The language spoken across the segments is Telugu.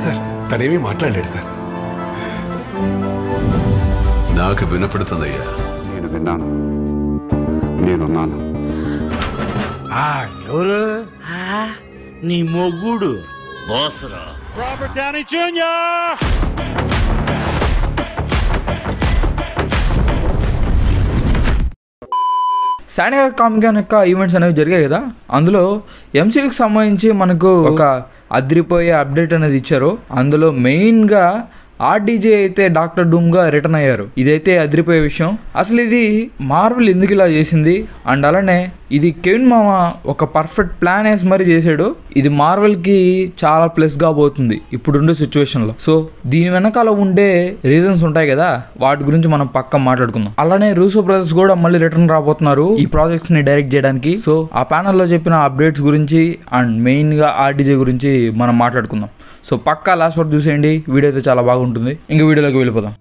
Sir తనేమీ మాట్లాడలేడు sir. నాకు వినపడుతుందయ్యా. నేను విన్నాను, నేనున్నాను. ఎవరు? నీ మొగుడు బాసురా. Robert Downey Jr. శానియా కామికాన్ యొక్క ఈవెంట్స్ అనేవి జరిగాయి కదా, అందులో ఎంసీయూకి సంబంధించి మనకు ఒక అదిరిపోయే అప్డేట్ అనేది ఇచ్చారు. అందులో మెయిన్గా ఆర్డీజే అయితే డాక్టర్ డూమ్గా రిటర్న్ అయ్యారు. ఇదైతే అదిరిపోయే విషయం. అసలు ఇది మార్వెల్ ఎందుకు ఇలా చేసింది, అండ్ అలానే ఇది కెవిన్ మామ ఒక పర్ఫెక్ట్ ప్లాన్ వేసి మరీ చేశాడు. ఇది మార్వెల్కి చాలా ప్లస్గా పోతుంది ఇప్పుడుండే సిచ్యువేషన్లో. సో దీని వెనకాల ఉండే రీజన్స్ ఉంటాయి కదా, వాటి గురించి మనం పక్క మాట్లాడుకుందాం. అలానే రూసో బ్రదర్స్ కూడా మళ్ళీ రిటర్న్ రాబోతున్నారు ఈ ప్రాజెక్ట్స్ని డైరెక్ట్ చేయడానికి. సో ఆ ప్యానల్లో చెప్పిన అప్డేట్స్ గురించి అండ్ మెయిన్గా ఆర్డీజే గురించి మనం మాట్లాడుకుందాం. సో పక్కా లాస్ట్ వరకు చూసేయండి, వీడియో అయితే చాలా బాగుంటుంది. ఇంక వీడియోలోకి వెళ్ళిపోదాం.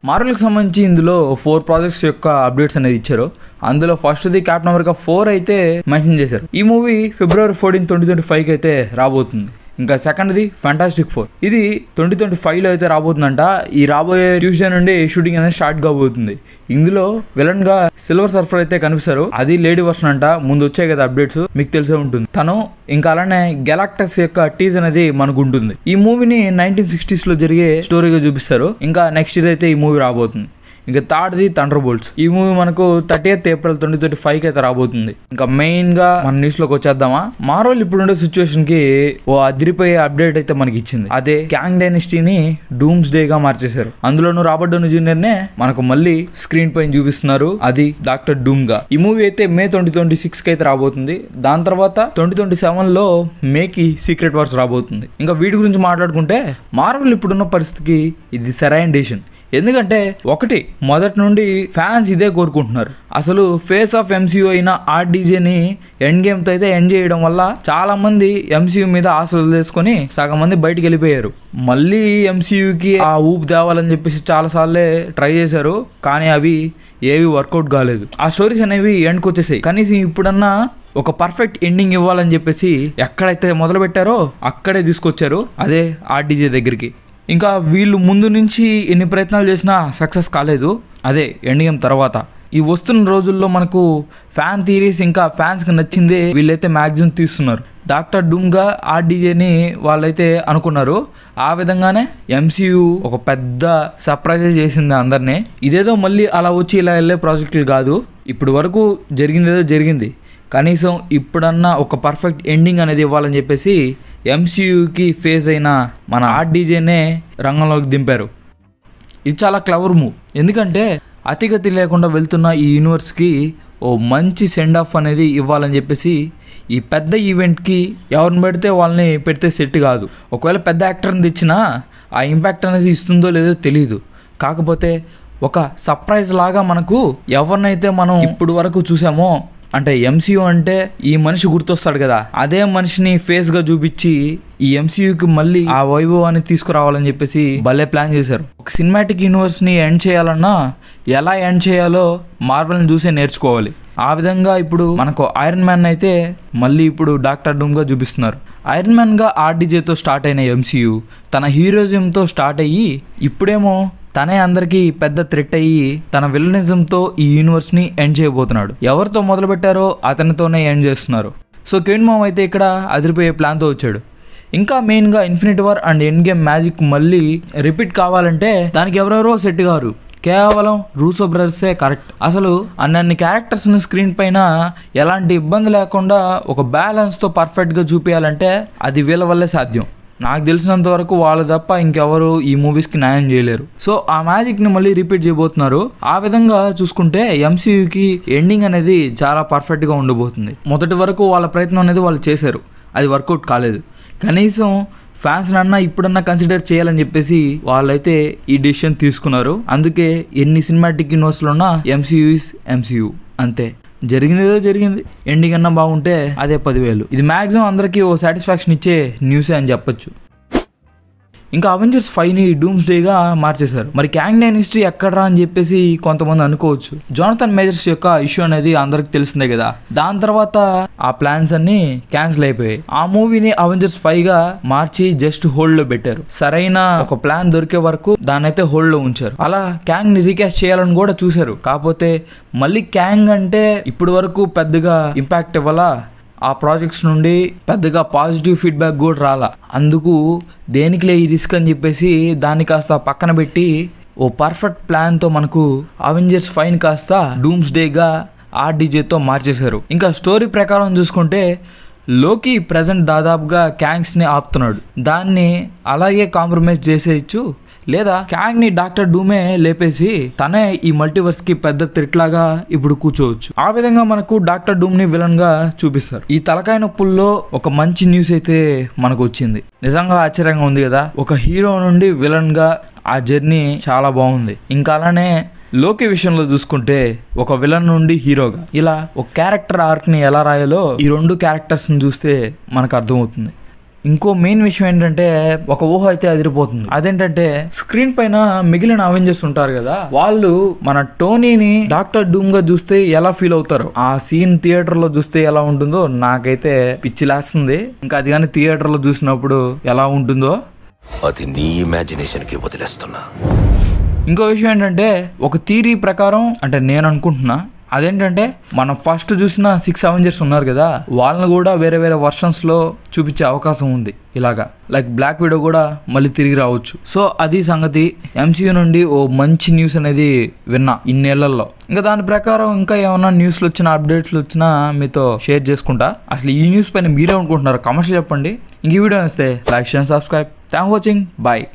మార్వెల్కి సంబంధించి ఇందులో 4 ప్రాజెక్ట్స్ యొక్క అప్డేట్స్ అనేది ఇచ్చారు. అందులో ఫస్ట్ది క్యాప్టెన్ అమెరికా 4 అయితే మెన్షన్ చేశారు. ఈ మూవీ February 14, 2025 అయితే రాబోతుంది. ఇంకా సెకండ్ది ఫ్యాంటాస్టిక్ 4, ఇది 2025లో అయితే రాబోతుందంట. ఈ రాబోయే ట్యూస్డే నుండి షూటింగ్ అనేది స్టార్ట్ కాబోతుంది. ఇందులో విలన్ గా సిల్వర్ సర్ఫర్ అయితే కనిపిస్తారు. అది లేడీ వర్షన్ అంట. ముందు వచ్చాయి కదా అప్డేట్స్, మీకు తెలిసే ఉంటుంది తను. ఇంకా అలానే గెలాక్టస్ యొక్క టీజ్ అనేది మనకు ఉంటుంది. ఈ మూవీని 1960s లో జరిగే స్టోరీగా చూపిస్తారు. ఇంకా నెక్స్ట్ ఇయర్ అయితే ఈ మూవీ రాబోతుంది. ఇంకా థర్డ్ది థండర్ బోల్ట్స్. ఈ మూవీ మనకు 30th April 2025 అయితే రాబోతుంది. ఇంకా మెయిన్ గా మన న్యూస్ లోకి వచ్చేద్దామా. మార్వెల్ ఇప్పుడుండే సిచ్యువేషన్ కి ఓ అదిరిపోయే అప్డేట్ అయితే మనకి ఇచ్చింది. అదే క్యాంగ్ డైనస్టీని డూమ్స్ డే గా మార్చేశారు. అందులోనూ రాబర్ట్ డౌనీ జూనియర్ నే మనకు మళ్ళీ స్క్రీన్ పైన చూపిస్తున్నారు, అది డాక్టర్ డూమ్ గా. ఈ మూవీ అయితే May 2026 కి అయితే రాబోతుంది. దాని తర్వాత 2027 లో మేకి సీక్రెట్ వార్స్ రాబోతుంది. ఇంకా వీటి గురించి మాట్లాడుకుంటే మార్వెల్ ఇప్పుడున్న పరిస్థితికి ఇది సరైన డెసిషన్. ఎందుకంటే ఒకటి, మొదటి నుండి ఫ్యాన్స్ ఇదే కోరుకుంటున్నారు. అసలు ఫేస్ ఆఫ్ ఎంసీయూ అయిన ఆర్డీజేని ఎండ్ గేమ్తో అయితే ఎండ్ చేయడం వల్ల చాలా మంది ఎంసీయూ మీద ఆశలు వదిలేసుకొని సగం మంది బయటికి వెళ్ళిపోయారు. మళ్ళీ ఎంసీయూకి ఆ ఊపు తేవాలని చెప్పేసి చాలా సార్లే ట్రై చేశారు, కానీ అవి ఏవి వర్కౌట్ కాలేదు. ఆ స్టోరీస్ అనేవి ఎండ్కి వచ్చేసాయి. కనీసం ఇప్పుడన్నా ఒక పర్ఫెక్ట్ ఎండింగ్ ఇవ్వాలని చెప్పేసి ఎక్కడైతే మొదలు పెట్టారో అక్కడే తీసుకొచ్చారు, అదే ఆర్డీజే దగ్గరికి. ఇంకా వీళ్ళు ముందు నుంచి ఎన్ని ప్రయత్నాలు చేసినా సక్సెస్ కాలేదు, అదే ఎండ్ గేమ్ తర్వాత. ఈ వస్తున్న రోజుల్లో మనకు ఫ్యాన్ థియరీస్ ఇంకా ఫ్యాన్స్కి నచ్చిందే వీళ్ళైతే మ్యాక్సిమం తీస్తున్నారు. డాక్టర్ డూమ్గా ఆర్డీజేని వాళ్ళైతే అనుకున్నారు. ఆ విధంగానే ఎంసీయూ ఒక పెద్ద సర్ప్రైజ్ చేసింది అందరినీ. ఇదేదో మళ్ళీ అలా వచ్చి ఇలా వెళ్ళే ప్రాజెక్టులు కాదు. ఇప్పుడు వరకు జరిగిందేదో జరిగింది, కనీసం ఇప్పుడన్నా ఒక పర్ఫెక్ట్ ఎండింగ్ అనేది ఇవ్వాలని చెప్పేసి ఎంసీయూకి ఫేస్ అయిన మన ఆర్డీజేనే రంగంలోకి దింపారు. ఇది చాలా క్లవర్ మూవ్. ఎందుకంటే అతిగతి లేకుండా వెళ్తున్న ఈ యూనివర్స్కి ఓ మంచి సెండ్ ఆఫ్ అనేది ఇవ్వాలని చెప్పేసి ఈ పెద్ద ఈవెంట్కి ఎవరిని పెడితే వాళ్ళని పెడితే సెట్ కాదు. ఒకవేళ పెద్ద యాక్టర్ని తెచ్చినా ఆ ఇంపాక్ట్ అనేది ఇస్తుందో లేదో తెలియదు. కాకపోతే ఒక సర్ప్రైజ్ లాగా మనకు ఎవరినైతే మనం ఇప్పుడు వరకు చూసామో, అంటే ఎంసీయూ అంటే ఈ మనిషి గుర్తొస్తాడు కదా, అదే మనిషిని ఫేస్ గా చూపించి ఈ ఎంసీయూకి మళ్ళీ ఆ వైభవాన్ని తీసుకురావాలని చెప్పేసి భలే ప్లాన్ చేశారు. ఒక సినిమాటిక్ యూనివర్స్ ని ఎండ్ చేయాలన్నా ఎలా ఎండ్ చేయాలో మార్వెల్ని చూసే నేర్చుకోవాలి. ఆ విధంగా ఇప్పుడు మనకు ఐరన్ మ్యాన్ అయితే మళ్ళీ ఇప్పుడు డాక్టర్ డూమ్ గా చూపిస్తున్నారు. ఐరన్ మ్యాన్ గా ఆర్డీజేతో స్టార్ట్ అయిన ఎంసీయూ తన హీరోయిజంతో స్టార్ట్ అయ్యి ఇప్పుడేమో తనే అందరికీ పెద్ద థ్రెట్ అయ్యి తన విలనిజంతో ఈ యూనివర్స్ని ఎండ్ చేయబోతున్నాడు. ఎవరితో మొదలు పెట్టారో అతనితోనే ఎండ్ చేస్తున్నారు. సో కెవిన్ మామ్ అయితే ఇక్కడ అదిరిపోయే ప్లాన్తో వచ్చాడు. ఇంకా మెయిన్గా infinity war and end game magic మళ్ళీ రిపీట్ కావాలంటే దానికి ఎవరెవరో సెట్ గారు, కేవలం రూసో బ్రదర్సే కరెక్ట్. అసలు అన్ని క్యారెక్టర్స్ని స్క్రీన్ పైన ఎలాంటి ఇబ్బంది లేకుండా ఒక బ్యాలెన్స్తో పర్ఫెక్ట్గా చూపించాలంటే అది వీళ్ళ వల్లే సాధ్యం. నాకు తెలిసినంత వరకు వాళ్ళు తప్ప ఇంకెవరు ఈ మూవీస్కి న్యాయం చేయలేరు. సో ఆ మ్యాజిక్ని మళ్ళీ రిపీట్ చేయబోతున్నారు. ఆ విధంగా చూసుకుంటే ఎంసీయూకి ఎండింగ్ అనేది చాలా పర్ఫెక్ట్గా ఉండబోతుంది. మొదటి వరకు వాళ్ళ ప్రయత్నం అనేది వాళ్ళు చేశారు, అది వర్కౌట్ కాలేదు. కనీసం ఫ్యాన్స్ అన్నా ఇప్పుడన్నా కన్సిడర్ చేయాలని చెప్పేసి వాళ్ళైతే ఈ డెసిషన్ తీసుకున్నారు. అందుకే ఎన్ని సినిమాటిక్ యూనివర్స్లో ఉన్నా ఎంసీయూ అంతే. జరిగిందేదో జరిగింది, ఎండింగ్ అన్నా బాగుంటే అదే 10,000. ఇది మ్యాక్సిమం అందరికీ ఓ సాటిస్ఫాక్షన్ ఇచ్చే న్యూసే అని చెప్పొచ్చు. ఇంకా అవెంజర్స్ 5ని డూమ్స్ డేగా మార్చేశారు. మరి క్యాంగ్ డైనస్టీ ఎక్కడరా అని చెప్పేసి కొంతమంది అనుకోవచ్చు. జోనథన్ మేజర్స్ యొక్క ఇష్యూ అనేది అందరికి తెలిసిందే కదా. దాని తర్వాత ఆ ప్లాన్స్ అన్ని క్యాన్సిల్ అయిపోయాయి. ఆ మూవీని అవెంజర్స్ 5గా మార్చి జస్ట్ హోల్డ్ లో పెట్టారు. సరైన ఒక ప్లాన్ దొరికే వరకు దాన్ని అయితే హోల్డ్ లో ఉంచారు. అలా క్యాంగ్ ని రీకాస్ట్ చేయాలని కూడా చూశారు. కాకపోతే మళ్ళీ క్యాంగ్ అంటే ఇప్పటి వరకు పెద్దగా ఇంపాక్ట్ ఇవ్వాలా, ఆ ప్రాజెక్ట్స్ నుండి పెద్దగా పాజిటివ్ ఫీడ్బ్యాక్ కూడా రాలా. అందుకు దేనికిలే ఈ రిస్క్ అని చెప్పేసి దాన్ని కాస్త పక్కన పెట్టి ఓ పర్ఫెక్ట్ ప్లాన్తో మనకు అవెంజర్స్ 5 కాస్త డూమ్స్ డేగా ఆర్డీజేతో మార్చేశారు. ఇంకా స్టోరీ ప్రకారం చూసుకుంటే లోకి ప్రజెంట్ దాదాపుగా క్యాంగ్స్ని ఆపుతున్నాడు. దాన్ని అలాగే కాంప్రమైజ్ చేసేయచ్చు, లేదా క్యాంగ్ ని డాక్టర్ డూమే లేపేసి తనే ఈ మల్టీవర్స్ కి పెద్ద థ్రెట్ లాగా ఇప్పుడు కూర్చోవచ్చు. ఆ విధంగా మనకు డాక్టర్ డూమ్ ని విలన్ గా చూపిస్తారు. ఈ తలకాయ నొప్పుల్లో ఒక మంచి న్యూస్ అయితే మనకు వచ్చింది. నిజంగా ఆశ్చర్యంగా ఉంది కదా. ఒక హీరో నుండి విలన్ గా ఆ జర్నీ చాలా బాగుంది. ఇంకా అలానే లోకి విషయంలో చూసుకుంటే ఒక విలన్ నుండి హీరోగా ఇలా ఒక క్యారెక్టర్ ఆర్క్ ని ఎలా రాయాలో ఈ 2 క్యారెక్టర్స్ ని చూస్తే మనకు అర్థమవుతుంది. ఇంకో మెయిన్ విషయం ఏంటంటే ఒక ఊహ అయితే అదిరిపోతుంది. అదేంటంటే స్క్రీన్ పైన మిగిలిన అవెంజర్స్ ఉంటారు కదా, వాళ్ళు మన టోనీని డాక్టర్ డూమ్ గా చూస్తే ఎలా ఫీల్ అవుతారో ఆ సీన్ థియేటర్ లో చూస్తే ఎలా ఉంటుందో నాకైతే పిచ్చిలేస్తుంది. ఇంకా అది కానీ థియేటర్ లో చూసినప్పుడు ఎలా ఉంటుందో అది నీ ఇమాజినేషన్ కి వదిలేస్తున్నా. ఇంకో విషయం ఏంటంటే ఒక థియరీ ప్రకారం అంటే నేను అనుకుంటున్నా, అదేంటంటే మనం ఫస్ట్ చూసిన 6 అవెంజర్స్ ఉన్నారు కదా, వాళ్ళని కూడా వేరే వేరే వర్షన్స్ లో చూపించే అవకాశం ఉంది. ఇలాగా లైక్ బ్లాక్ విడో కూడా మళ్ళీ తిరిగి రావచ్చు. సో అది సంగతి. MCU నుండి ఓ మంచి న్యూస్ అనేది విన్నా ఇన్నేళ్లలో. ఇంకా దాని ప్రకారం ఇంకా ఏమన్నా న్యూస్లు వచ్చినా అప్డేట్స్లు వచ్చినా మీతో షేర్ చేసుకుంటా. అసలు ఈ న్యూస్ పైన మీరే అనుకుంటున్నారు, కామెంట్స్ చెప్పండి. ఇంక ఈ వీడియో వస్తే like share subscribe. Thank watching. Bye.